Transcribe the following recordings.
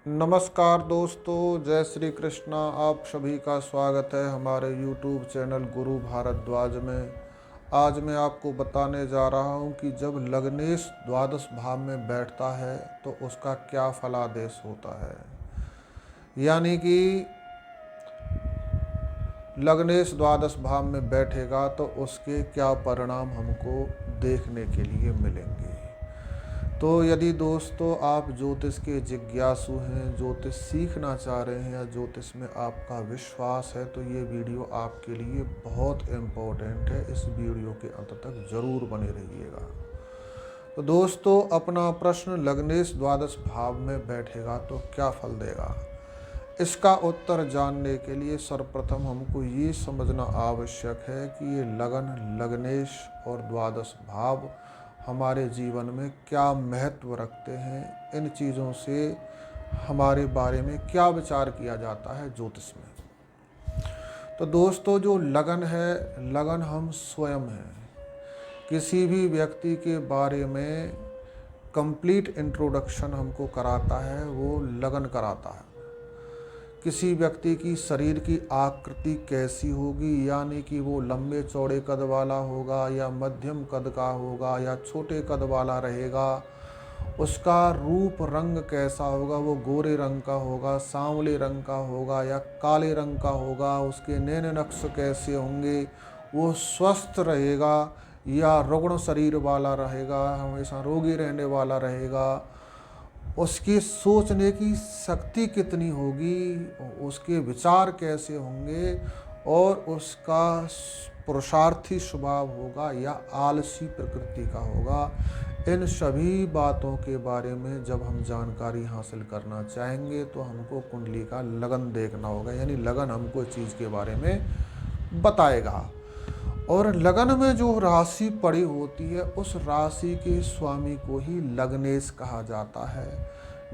नमस्कार दोस्तों, जय श्री कृष्णा। आप सभी का स्वागत है हमारे YouTube चैनल गुरु भारद्वाज में। आज मैं आपको बताने जा रहा हूं कि जब लग्नेश द्वादश भाव में बैठता है तो उसका क्या फलादेश होता है। यानी कि लग्नेश द्वादश भाव में बैठेगा तो उसके क्या परिणाम हमको देखने के लिए मिलेंगे। तो यदि दोस्तों आप ज्योतिष के जिज्ञासु हैं, ज्योतिष सीखना चाह रहे हैं या ज्योतिष में आपका विश्वास है तो ये वीडियो आपके लिए बहुत इम्पोर्टेंट है। इस वीडियो के अंत तक जरूर बने रहिएगा। तो दोस्तों, अपना प्रश्न लग्नेश द्वादश भाव में बैठेगा तो क्या फल देगा, इसका उत्तर जानने के लिए सर्वप्रथम हमको ये समझना आवश्यक है कि ये लगन, लग्नेश और द्वादश भाव हमारे जीवन में क्या महत्व रखते हैं। इन चीज़ों से हमारे बारे में क्या विचार किया जाता है ज्योतिष में। तो दोस्तों, जो लगन है, लगन हम स्वयं हैं। किसी भी व्यक्ति के बारे में कंप्लीट इंट्रोडक्शन हमको कराता है, वो लगन कराता है। किसी व्यक्ति की शरीर की आकृति कैसी होगी, यानी कि वो लंबे चौड़े कद वाला होगा या मध्यम कद का होगा या छोटे कद वाला रहेगा, उसका रूप रंग कैसा होगा, वो गोरे रंग का होगा, सांवले रंग का होगा या काले रंग का होगा, उसके नैन नक्श कैसे होंगे, वो स्वस्थ रहेगा या रुग्ण शरीर वाला रहेगा, हमेशा रोगी रहने वाला रहेगा, उसकी सोचने की शक्ति कितनी होगी, उसके विचार कैसे होंगे और उसका पुरुषार्थी स्वभाव होगा या आलसी प्रकृति का होगा। इन सभी बातों के बारे में जब हम जानकारी हासिल करना चाहेंगे तो हमको कुंडली का लगन देखना होगा, यानी लगन हमको इस चीज़ के बारे में बताएगा। और लगन में जो राशि पड़ी होती है उस राशि के स्वामी को ही लग्नेश कहा जाता है।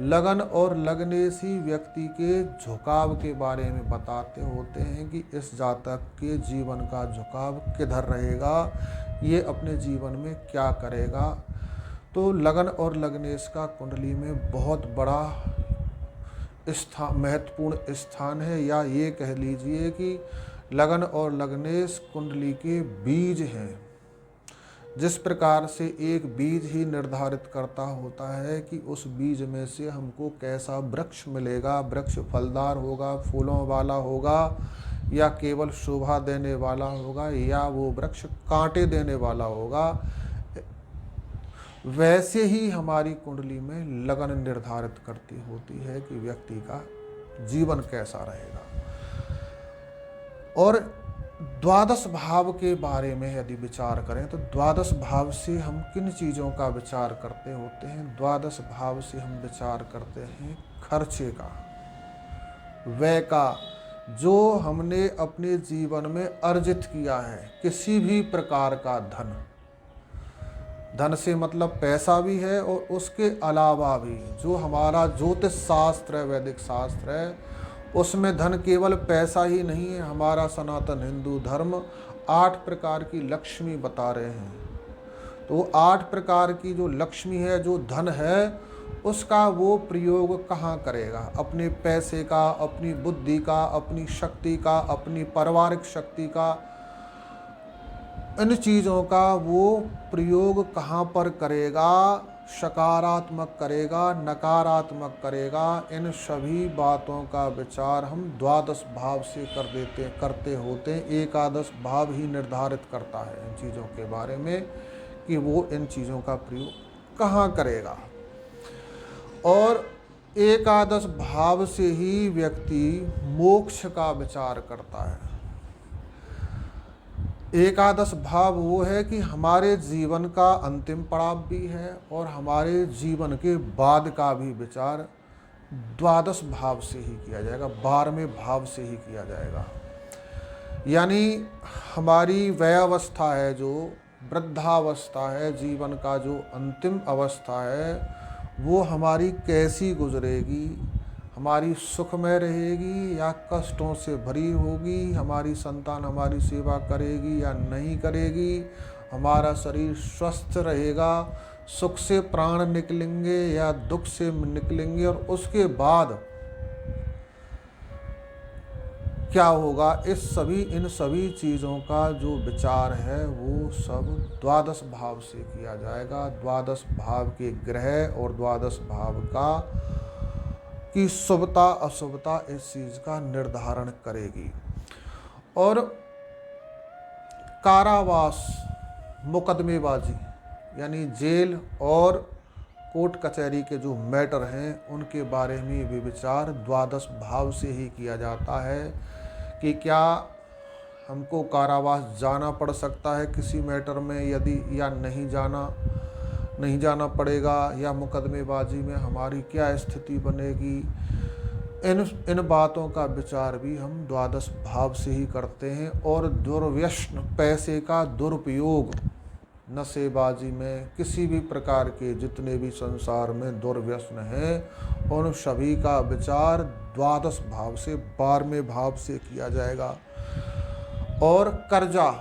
लगन और लग्नेश ही व्यक्ति के झुकाव के बारे में बताते होते हैं कि इस जातक के जीवन का झुकाव किधर रहेगा, ये अपने जीवन में क्या करेगा। तो लगन और लग्नेश का कुंडली में बहुत बड़ा महत्वपूर्ण स्थान है, या ये कह लीजिए कि लगन और लग्नेश कुंडली के बीज हैं। जिस प्रकार से एक बीज ही निर्धारित करता होता है कि उस बीज में से हमको कैसा वृक्ष मिलेगा, वृक्ष फलदार होगा, फूलों वाला होगा या केवल शोभा देने वाला होगा या वो वृक्ष कांटे देने वाला होगा, वैसे ही हमारी कुंडली में लगन निर्धारित करती होती है कि व्यक्ति का जीवन कैसा रहेगा। और द्वादश भाव के बारे में यदि विचार करें तो द्वादश भाव से हम किन चीज़ों का विचार करते होते हैं। द्वादश भाव से हम विचार करते हैं खर्चे का, व्यय का, जो हमने अपने जीवन में अर्जित किया है। किसी भी प्रकार का धन, धन से मतलब पैसा भी है और उसके अलावा भी जो हमारा ज्योतिष शास्त्र है, वैदिक शास्त्र है, उसमें धन केवल पैसा ही नहीं है। हमारा सनातन हिंदू धर्म 8 प्रकार की लक्ष्मी बता रहे हैं। तो 8 प्रकार की जो लक्ष्मी है, जो धन है, उसका वो प्रयोग कहाँ करेगा? अपने पैसे का, अपनी बुद्धि का, अपनी शक्ति का, अपनी पारिवारिक शक्ति का, इन चीज़ों का वो प्रयोग कहाँ पर करेगा? सकारात्मक करेगा, नकारात्मक करेगा, इन सभी बातों का विचार हम द्वादश भाव से करते होते हैं। एकादश भाव ही निर्धारित करता है इन चीज़ों के बारे में कि वो इन चीज़ों का प्रयोग कहाँ करेगा। और एकादश भाव से ही व्यक्ति मोक्ष का विचार करता है। एकादश भाव वो है कि हमारे जीवन का अंतिम पड़ाव भी है और हमारे जीवन के बाद का भी विचार द्वादश भाव से ही किया जाएगा, 12वें भाव से ही किया जाएगा। यानी हमारी वयावस्था है, जो वृद्धावस्था है, जीवन का जो अंतिम अवस्था है, वो हमारी कैसी गुजरेगी, हमारी सुखमय रहेगी या कष्टों से भरी होगी, हमारी संतान हमारी सेवा करेगी या नहीं करेगी, हमारा शरीर स्वस्थ रहेगा, सुख से प्राण निकलेंगे या दुख से निकलेंगे, और उसके बाद क्या होगा, इन सभी चीज़ों का जो विचार है वो सब द्वादश भाव से किया जाएगा। द्वादश भाव के ग्रह और द्वादश भाव की शुभता अशुभता इस चीज़ का निर्धारण करेगी। और कारावास, मुकदमेबाजी यानी जेल और कोर्ट कचहरी के जो मैटर हैं उनके बारे में भी विचार द्वादश भाव से ही किया जाता है कि क्या हमको कारावास जाना पड़ सकता है किसी मैटर में, यदि या नहीं जाना पड़ेगा, या मुकदमेबाजी में हमारी क्या स्थिति बनेगी। इन बातों का विचार भी हम द्वादश भाव से ही करते हैं। और दुर्व्यसन, पैसे का दुरुपयोग, नशेबाजी में, किसी भी प्रकार के जितने भी संसार में दुर्व्यसन हैं उन सभी का विचार द्वादश भाव से 12वें भाव से किया जाएगा। और कर्जा,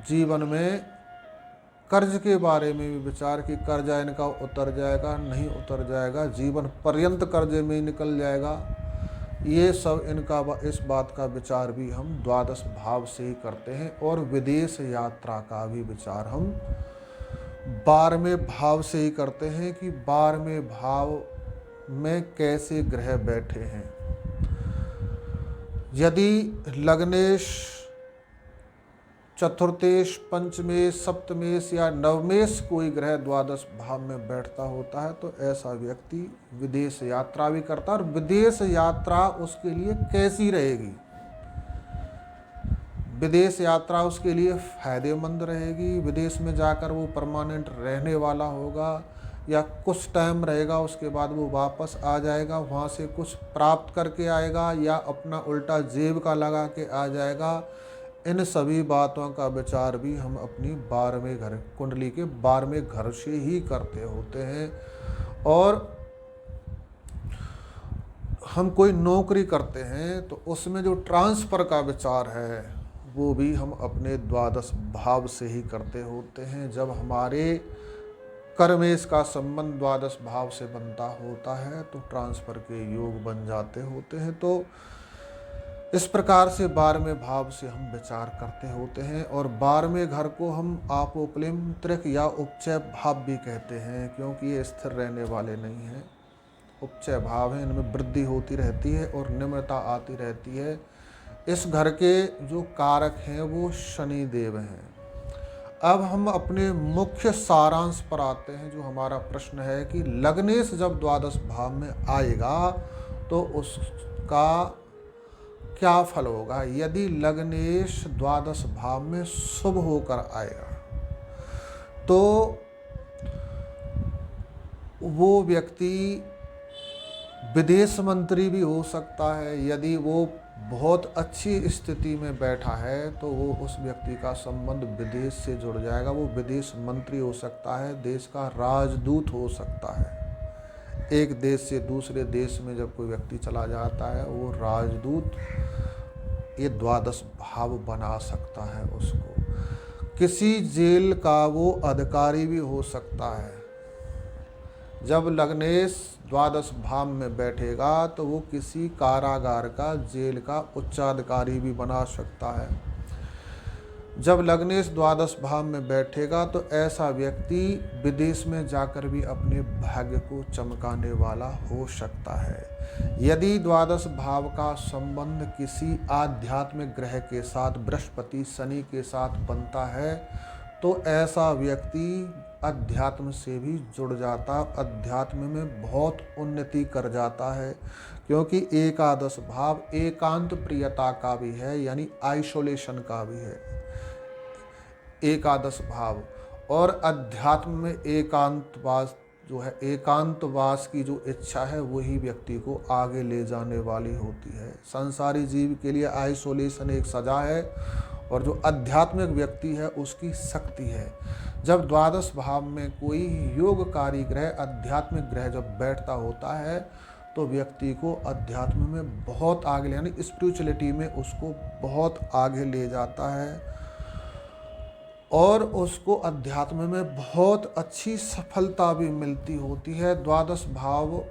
जीवन में कर्ज के बारे में भी विचार कि कर्जा इनका उतर जाएगा नहीं उतर जाएगा, जीवन पर्यंत कर्जे में निकल जाएगा, ये सब इस बात का विचार भी हम द्वादश भाव से ही करते हैं। और विदेश यात्रा का भी विचार हम 12वें भाव से ही करते हैं कि 12वें भाव में कैसे ग्रह बैठे हैं। यदि लग्नेश, चतुर्थेश, पंचमेश, सप्तमेश या नवमेश कोई ग्रह द्वादश भाव में बैठता होता है तो ऐसा व्यक्ति विदेश यात्रा भी करता है। और विदेश यात्रा उसके लिए कैसी रहेगी, विदेश यात्रा उसके लिए फायदेमंद रहेगी, विदेश में जाकर वो परमानेंट रहने वाला होगा या कुछ टाइम रहेगा उसके बाद वो वापस आ जाएगा, वहाँ से कुछ प्राप्त करके आएगा या अपना उल्टा जेब का लगा के आ जाएगा। इन सभी बातों का विचार भी हम अपनी 12वें घर, कुंडली के 12वें घर से ही करते होते हैं। और हम कोई नौकरी करते हैं तो उसमें जो ट्रांसफ़र का विचार है वो भी हम अपने द्वादश भाव से ही करते होते हैं। जब हमारे कर्मेश का संबंध द्वादश भाव से बनता होता है तो ट्रांसफ़र के योग बन जाते होते हैं। तो इस प्रकार से 12वें भाव से हम विचार करते होते हैं। और 12वें घर को हम आपोक्लिम, त्रिक या उपचय भाव भी कहते हैं, क्योंकि ये स्थिर रहने वाले नहीं हैं, उपचय भाव है, इनमें वृद्धि होती रहती है और निम्रता आती रहती है। इस घर के जो कारक हैं वो शनि देव हैं। अब हम अपने मुख्य सारांश पर आते हैं। जो हमारा प्रश्न है कि लग्नेश जब द्वादश भाव में आएगा तो उसका क्या फल होगा। यदि लग्नेश द्वादश भाव में शुभ होकर आएगा तो वो व्यक्ति विदेश मंत्री भी हो सकता है। यदि वो बहुत अच्छी स्थिति में बैठा है तो वो उस व्यक्ति का संबंध विदेश से जुड़ जाएगा, वो विदेश मंत्री हो सकता है, देश का राजदूत हो सकता है। एक देश से दूसरे देश में जब कोई व्यक्ति चला जाता है वो राजदूत, ये द्वादश भाव बना सकता है उसको। किसी जेल का वो अधिकारी भी हो सकता है। जब लग्नेश द्वादश भाव में बैठेगा तो वो किसी कारागार का, जेल का उच्चाधिकारी भी बना सकता है। जब लग्नेश द्वादश भाव में बैठेगा तो ऐसा व्यक्ति विदेश में जाकर भी अपने भाग्य को चमकाने वाला हो सकता है। यदि द्वादश भाव का संबंध किसी आध्यात्मिक ग्रह के साथ, बृहस्पति, शनि के साथ बनता है तो ऐसा व्यक्ति अध्यात्म से भी जुड़ जाता, अध्यात्म में बहुत उन्नति कर जाता है। क्योंकि एकादश भाव एकांत प्रियता का भी है, यानी आइसोलेशन का भी है एकादश भाव। और अध्यात्म में एकांतवास जो है, एकांतवास की जो इच्छा है वही व्यक्ति को आगे ले जाने वाली होती है। संसारी जीव के लिए आइसोलेशन एक सजा है और जो आध्यात्मिक व्यक्ति है उसकी शक्ति है। जब द्वादश भाव में कोई योगकारी ग्रह, आध्यात्मिक ग्रह जब बैठता होता है तो व्यक्ति को अध्यात्म में बहुत आगे, यानी स्पिरिचुअलिटी में उसको बहुत आगे ले जाता है। और उसको अध्यात्म में बहुत अच्छी सफलता भी मिलती होती है। द्वादश भाव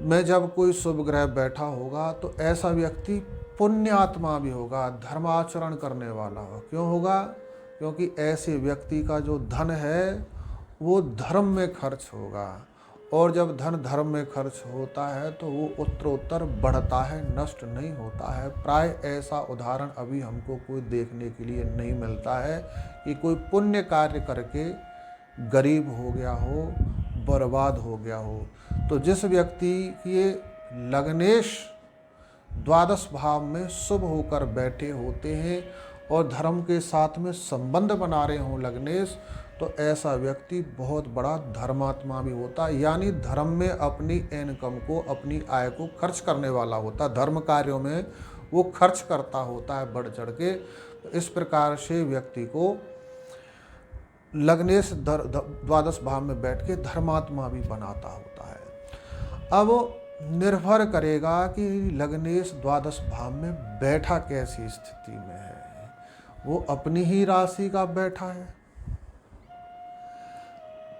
में जब कोई शुभ ग्रह बैठा होगा तो ऐसा व्यक्ति पुण्यात्मा भी होगा, धर्माचरण करने वाला होगा। क्यों होगा? क्योंकि ऐसे व्यक्ति का जो धन है वो धर्म में खर्च होगा, और जब धन धर्म में खर्च होता है तो वो उत्तरोत्तर बढ़ता है, नष्ट नहीं होता है। प्राय ऐसा उदाहरण अभी हमको कोई देखने के लिए नहीं मिलता है कि कोई पुण्य कार्य करके गरीब हो गया हो, बर्बाद हो गया हो। तो जिस व्यक्ति के लग्नेश द्वादश भाव में शुभ होकर बैठे होते हैं और धर्म के साथ में संबंध बना रहे हों लग्नेश, तो ऐसा व्यक्ति बहुत बड़ा धर्मात्मा भी होता है, यानी धर्म में अपनी इनकम को, अपनी आय को खर्च करने वाला होता है, धर्म कार्यों में वो खर्च करता होता है बढ़ चढ़ के। तो इस प्रकार से व्यक्ति को लग्नेश द्वादश भाव में बैठ के धर्मात्मा भी बनाता होता है। अब निर्भर करेगा कि लग्नेश द्वादश भाव में बैठा कैसी स्थिति में है। वो अपनी ही राशि का बैठा है,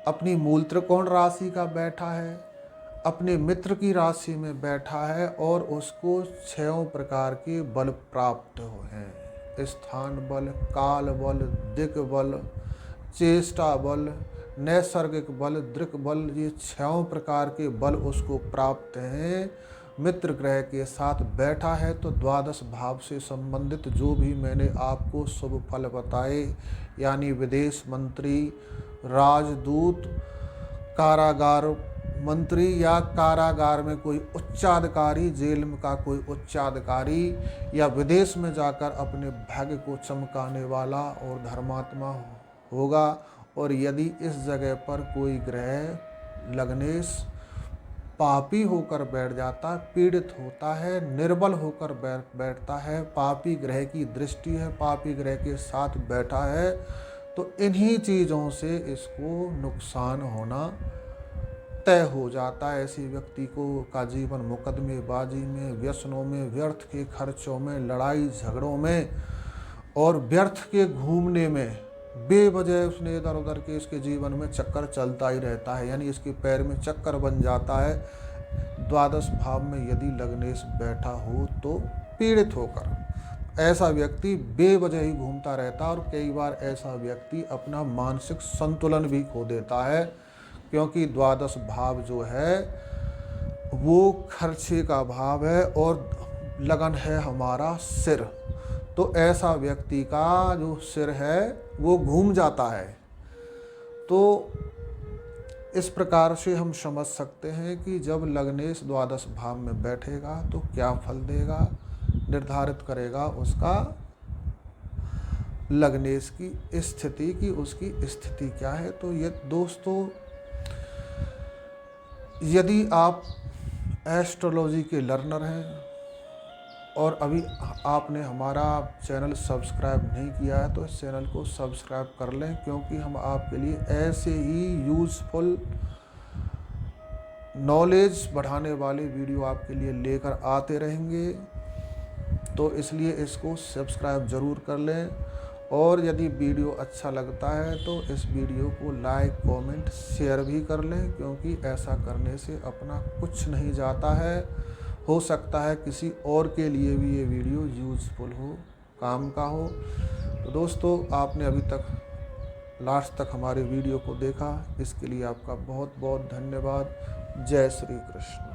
अपनी मूल त्रिकोण राशि का बैठा है, अपने मित्र की राशि में बैठा है, और उसको 6 प्रकार के बल प्राप्त हैं। स्थान बल, काल बल, दिक् बल, चेष्टा बल, नैसर्गिक बल, दृक् बल, ये 6 प्रकार के बल उसको प्राप्त हैं। मित्र ग्रह के साथ बैठा है तो द्वादश भाव से संबंधित जो भी मैंने आपको शुभ फल बताए, यानी विदेश मंत्री, राजदूत, कारागार मंत्री, या कारागार में कोई उच्चाधिकारी, जेल में का कोई उच्चाधिकारी, या विदेश में जाकर अपने भाग्य को चमकाने वाला और धर्मात्मा होगा। और यदि इस जगह पर कोई ग्रह लग्नेश पापी होकर बैठ जाता है, पीड़ित होता है, निर्बल होकर बैठता है, पापी ग्रह की दृष्टि है, पापी ग्रह के साथ बैठा है, तो इन्हीं चीज़ों से इसको नुकसान होना तय हो जाता है। ऐसे व्यक्ति को का जीवन मुकदमेबाजी में, व्यसनों में, व्यर्थ के खर्चों में, लड़ाई झगड़ों में और व्यर्थ के घूमने में, बेवजह उसने इधर उधर के इसके जीवन में चक्कर चलता ही रहता है, यानी इसके पैर में चक्कर बन जाता है। द्वादश भाव में यदि लग्नेश बैठा हो तो पीड़ित होकर ऐसा व्यक्ति बेवजह ही घूमता रहता है, और कई बार ऐसा व्यक्ति अपना मानसिक संतुलन भी खो देता है, क्योंकि द्वादश भाव जो है वो खर्चे का भाव है और लगन है हमारा सिर। तो ऐसा व्यक्ति का जो सिर है वो घूम जाता है। तो इस प्रकार से हम समझ सकते हैं कि जब लग्नेश द्वादश भाव में बैठेगा तो क्या फल देगा, निर्धारित करेगा उसका लग्नेश की स्थिति की, उसकी स्थिति क्या है। तो ये दोस्तों, यदि आप एस्ट्रोलॉजी के लर्नर हैं और अभी आपने हमारा चैनल सब्सक्राइब नहीं किया है तो इस चैनल को सब्सक्राइब कर लें, क्योंकि हम आपके लिए ऐसे ही यूज़फुल नॉलेज बढ़ाने वाले वीडियो आपके लिए लेकर आते रहेंगे। तो इसलिए इसको सब्सक्राइब ज़रूर कर लें, और यदि वीडियो अच्छा लगता है तो इस वीडियो को लाइक, कमेंट, शेयर भी कर लें, क्योंकि ऐसा करने से अपना कुछ नहीं जाता है। हो सकता है किसी और के लिए भी ये वीडियो यूज़फुल हो, काम का हो। तो दोस्तों, आपने अभी तक लास्ट तक हमारे वीडियो को देखा, इसके लिए आपका बहुत बहुत धन्यवाद। जय श्री कृष्ण।